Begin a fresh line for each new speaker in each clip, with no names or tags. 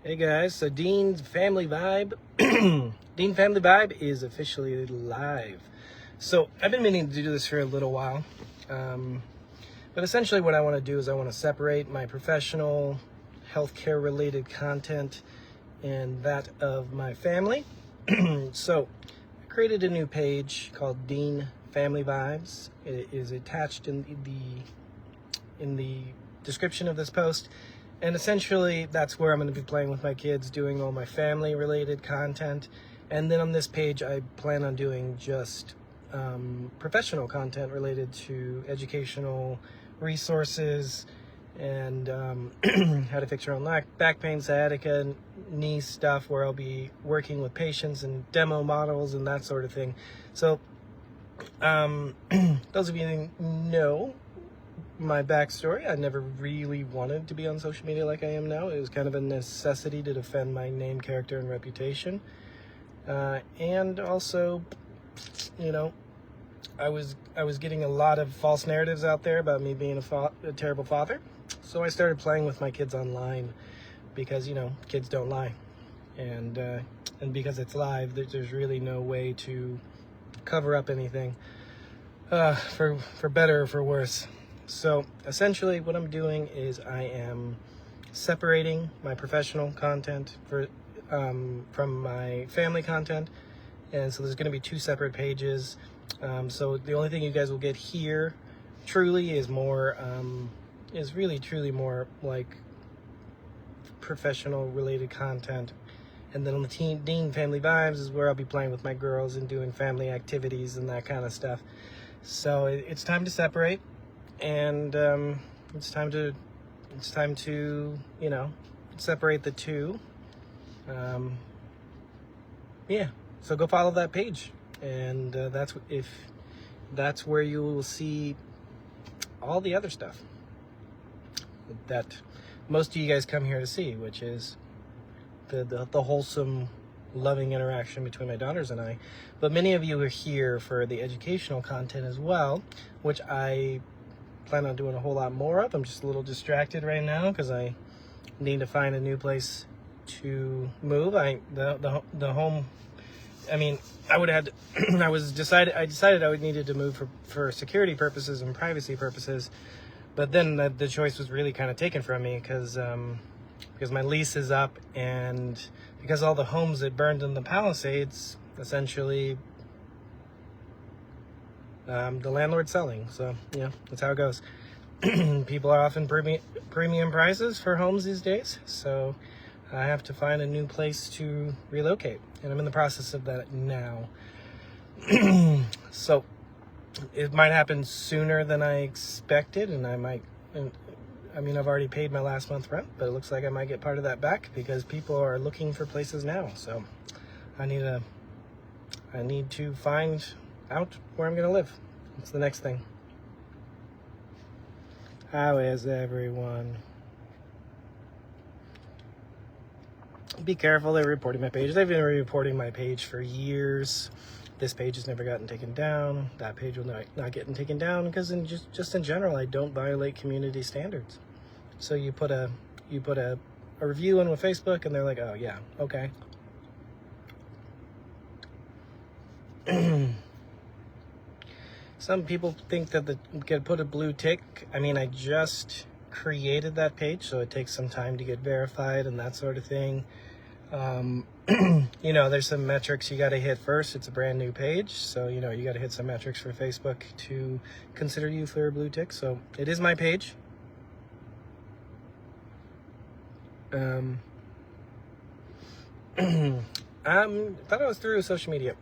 Hey guys, so Dean's Family Vibe, Dean Family Vibe is officially live. So I've been meaning to do this for a little while, but essentially what I want to do is I want to separate my professional healthcare related content and that of my family. So I created a new page called Dean Family Vibes. It is attached in the description of this post. And essentially, that's where I'm going to be playing with my kids, doing all my family-related content. And then on this page, I plan on doing just professional content related to educational resources and how to fix your own back pain, sciatica, knee stuff, where I'll be working with patients and demo models and that sort of thing. So those of you who know my backstory, I never really wanted to be on social media like I am now. It was kind of a necessity to defend my name, character, and reputation. And also, you know, I was getting a lot of false narratives out there about me being a terrible father. So I started playing with my kids online because, you know, kids don't lie. And because it's live, there's really no way to cover up anything, for better or for worse. So essentially what I'm doing is I am separating my professional content from my family content. And so there's going to be two separate pages. So the only thing you guys will get here truly is really truly more like professional related content. And then on the Dean Family Vibes is where I'll be playing with my girls and doing family activities and that kind of stuff. So it's time to separate. And it's time to you know, separate the two. Yeah, so go follow that page, and that's where you will see all the other stuff that most of you guys come here to see, which is the wholesome, loving interaction between my daughters and I. But many of you are here for the educational content as well, which I plan on doing a whole lot more of. I'm just a little distracted right now because I need to find a new place to move. The home, I mean, I decided I would needed to move for security purposes and privacy purposes, but then the choice was really kind of taken from me because my lease is up, and because all the homes that burned in the Palisades, essentially the landlord's selling. So yeah, that's how it goes. People are offering premium prices for homes these days, so I have to find a new place to relocate, and I'm in the process of that now. So it might happen sooner than I expected, and I've already paid my last month's rent, but it looks like I might get part of that back because people are looking for places now. So I need to find out where I'm gonna live. It's the next thing. How is everyone? Be careful, they're reporting my page. They've been reporting my page for years. This page has never gotten taken down. That page will not get taken down because just in general, I don't violate community standards. So you put a review in with Facebook and they're like, oh yeah, okay. Some people think that get put a blue tick. I mean, I just created that page, so it takes some time to get verified and that sort of thing. You know, there's some metrics you got to hit first. It's a brand new page, so you know you got to hit some metrics for Facebook to consider you for a blue tick. So it is my page. Thought I was through social media.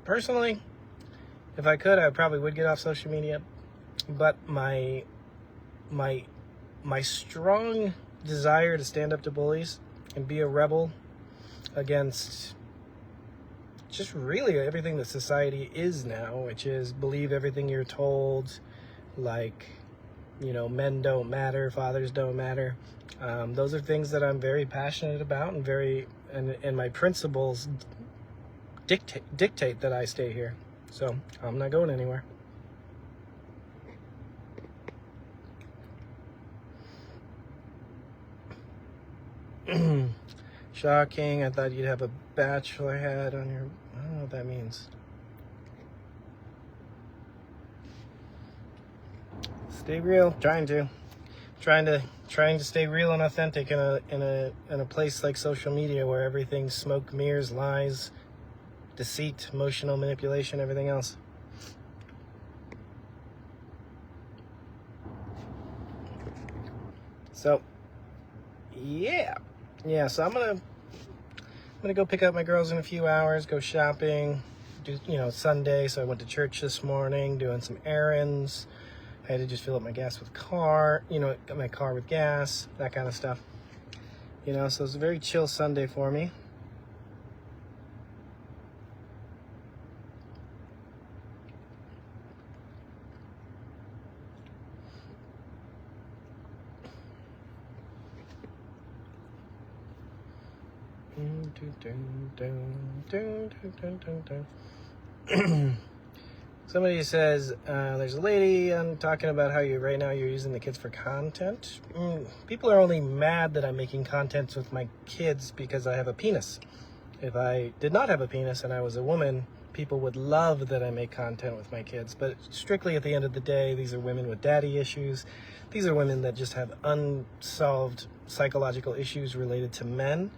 Personally, if I could, I probably would get off social media, but my strong desire to stand up to bullies and be a rebel against just really everything that society is now, which is believe everything you're told, like, you know, men don't matter, fathers don't matter. Those are things that I'm very passionate about and my principles dictate that I stay here. So I'm not going anywhere. Shocking. I thought you'd have a bachelor hat on your... I don't know what that means. Stay real. Trying to stay real and authentic in a place like social media where everything's smoke, mirrors, lies, deceit, emotional manipulation, everything else. So, yeah. So I'm gonna go pick up my girls in a few hours, go shopping, do, Sunday, so I went to church this morning, doing some errands. I had to just fill up my gas with my car with gas, that kind of stuff. So it's a very chill Sunday for me. Somebody says, there's a lady talking about how right now you're using the kids for content. People are only mad that I'm making content with my kids because I have a penis. If I did not have a penis and I was a woman, people would love that I make content with my kids. But strictly at the end of the day, these are women with daddy issues. These are women that just have unsolved psychological issues related to men.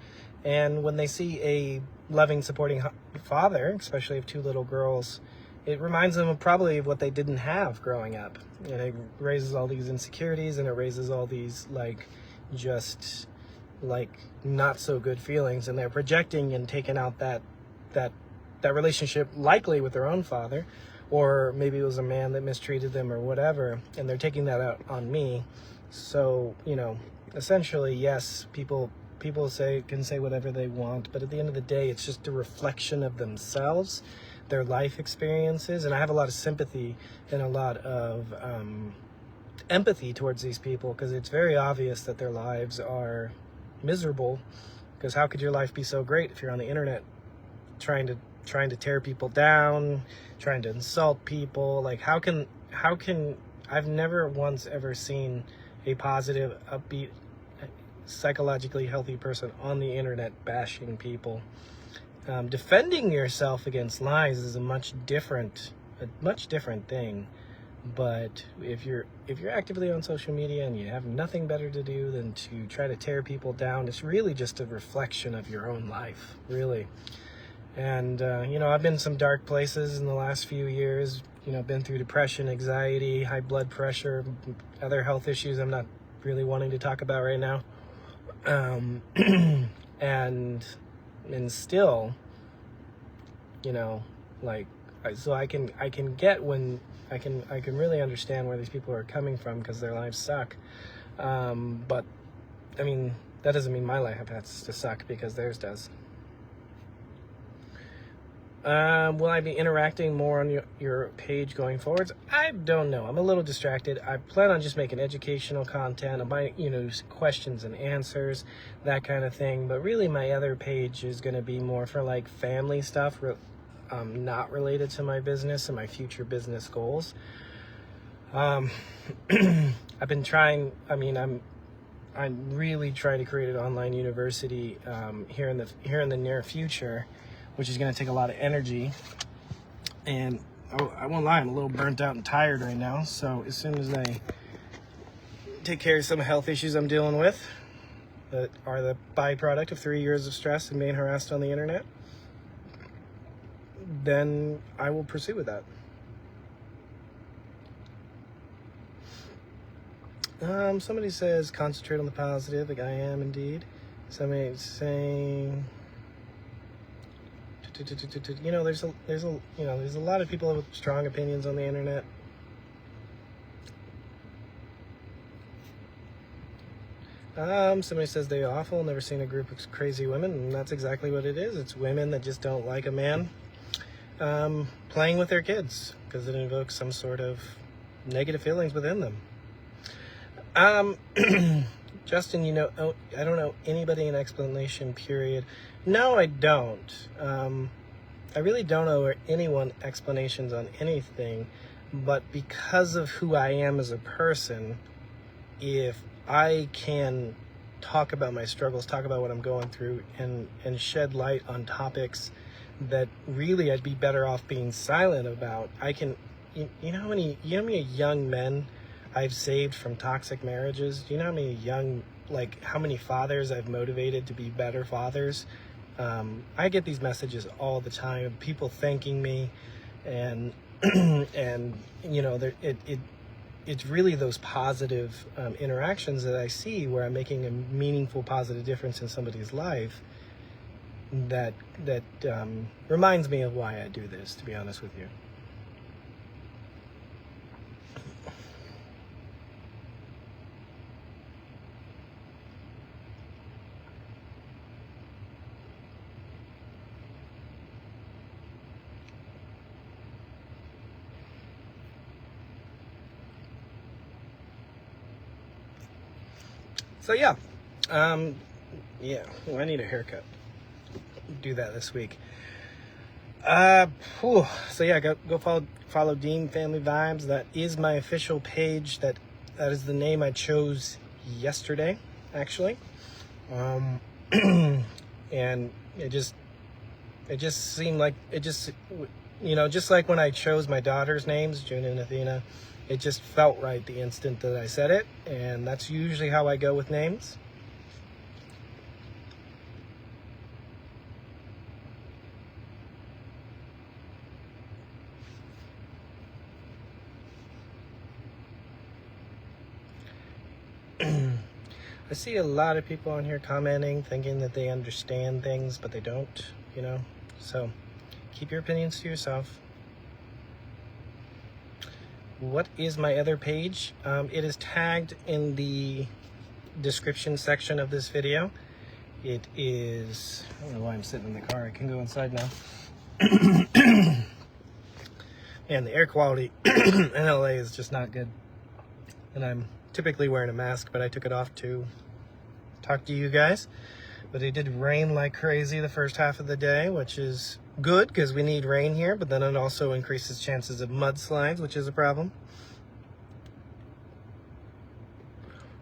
And when they see a loving, supporting father, especially of two little girls, it reminds them probably of what they didn't have growing up. And it raises all these insecurities, and it raises all these not so good feelings. And they're projecting and taking out that relationship, likely with their own father, or maybe it was a man that mistreated them or whatever, and they're taking that out on me. So, essentially, yes, people can say whatever they want, but at the end of the day, it's just a reflection of themselves, their life experiences. And I have a lot of sympathy and a lot of empathy towards these people, because it's very obvious that their lives are miserable. Because how could your life be so great if you're on the internet trying to tear people down, trying to insult people? Like, how can I've never once ever seen a positive, upbeat, psychologically healthy person on the internet bashing people. Defending yourself against lies is a much different thing. But if you're actively on social media and you have nothing better to do than to try to tear people down, it's really just a reflection of your own life, really. And I've been in some dark places in the last few years. Been through depression, anxiety, high blood pressure, other health issues I'm not really wanting to talk about right now. And still, so I can get when I can really understand where these people are coming from, because their lives suck. But I mean, that doesn't mean my life has to suck because theirs does. Will I be interacting more on your page going forwards? I don't know. I'm a little distracted. I plan on just making educational content. I might, questions and answers, that kind of thing. But really, my other page is going to be more for family stuff, not related to my business and my future business goals. I've been trying. I'm really trying to create an online university here in the near future, which is going to take a lot of energy. And I won't lie, I'm a little burnt out and tired right now. So as soon as I take care of some health issues I'm dealing with that are the byproduct of 3 years of stress and being harassed on the internet, then I will pursue with that. Somebody says concentrate on the positive. Like, I am indeed. Somebody's saying, there's a lot of people with strong opinions on the internet. Somebody says they're awful. Never seen a group of crazy women, and that's exactly what it is. It's women that just don't like a man playing with their kids because it invokes some sort of negative feelings within them. Justin, I don't know anybody in explanation period. No, I don't. I really don't owe anyone explanations on anything, but because of who I am as a person, if I can talk about my struggles, talk about what I'm going through, and shed light on topics that really I'd be better off being silent about. You know how many young men I've saved from toxic marriages? Do you know how many how many fathers I've motivated to be better fathers? I get these messages all the time of people thanking me, and and it's really those positive interactions that I see where I'm making a meaningful, positive difference in somebody's life that reminds me of why I do this, to be honest with you. So yeah, I need a haircut. Do that this week. So yeah, go follow Dean Family Vibes. That is my official page. That is the name I chose yesterday, actually. And it just seemed like just like when I chose my daughter's names, June and Athena. It just felt right the instant that I said it, and that's usually how I go with names. I see a lot of people on here commenting, thinking that they understand things, but they don't, So keep your opinions to yourself. What is my other page? It is tagged in the description section of this video. It is, I don't know why I'm sitting in the car. I can go inside now. And the air quality in LA is just not good. And I'm typically wearing a mask, but I took it off to talk to you guys. But it did rain like crazy the first half of the day, which is good because we need rain here, but then it also increases chances of mudslides, which is a problem.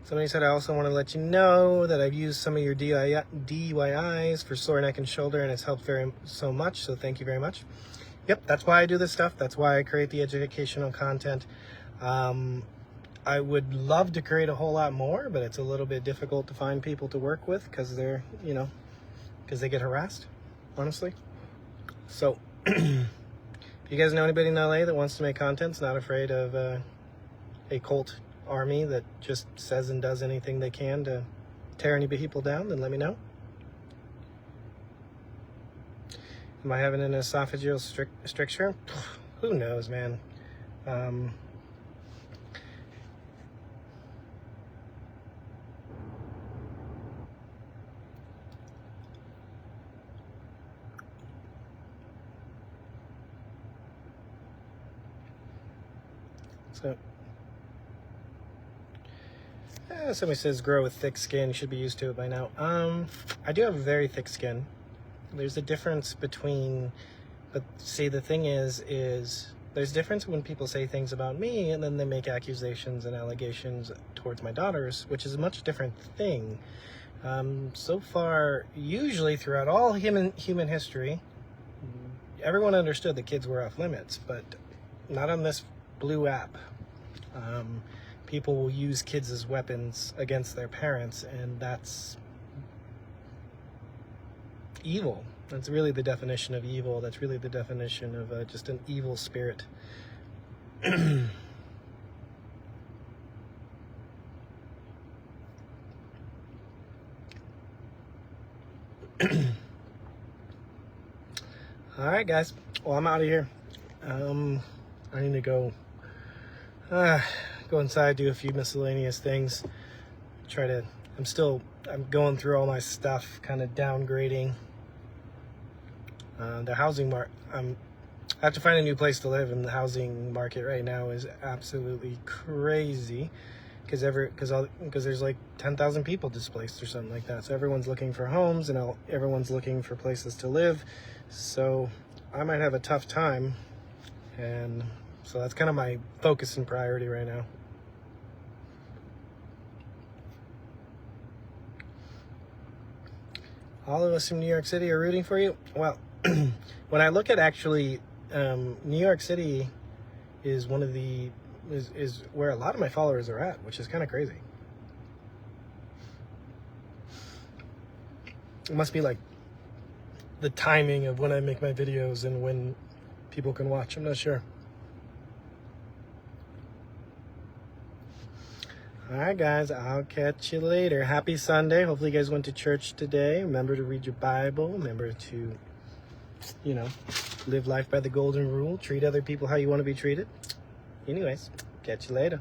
Somebody said, I also want to let you know that I've used some of your DIYs for sore neck and shoulder, and it's helped so much, so thank you very much. Yep, that's why I do this stuff. That's why I create the educational content. I would love to create a whole lot more, but it's a little bit difficult to find people to work with because because they get harassed, honestly. So, if you guys know anybody in LA that wants to make content, is not afraid of a cult army that just says and does anything they can to tear any people down, then let me know. Am I having an esophageal stricture? Who knows, man? Somebody says grow with thick skin. You should be used to it by now. I do have a very thick skin. There's a difference between, but see, the thing is there's difference when people say things about me and then they make accusations and allegations towards my daughters, which is a much different thing. So far, usually throughout all human history, everyone understood that kids were off limits, but not on this blue app. People will use kids as weapons against their parents, and that's evil. That's really the definition of evil. That's really the definition of just an evil spirit. All right, guys. Well, I'm out of here. I need to go inside, do a few miscellaneous things. I'm going through all my stuff, kind of downgrading. The housing market, I have to find a new place to live, and the housing market right now is absolutely crazy because there's like 10,000 people displaced or something like that. So everyone's looking for homes, and everyone's looking for places to live. So I might have a tough time, and so that's kind of my focus and priority right now. all of us from New York City are rooting for you. Well, when I look at actually, New York City is one of the is where a lot of my followers are at, which is kind of crazy. It must be like the timing of when I make my videos and when people can watch. I'm not sure. All right, guys, I'll catch you later. Happy Sunday. Hopefully you guys went to church today. Remember to read your Bible. Remember to, live life by the golden rule. Treat other people how you want to be treated. Anyways, catch you later.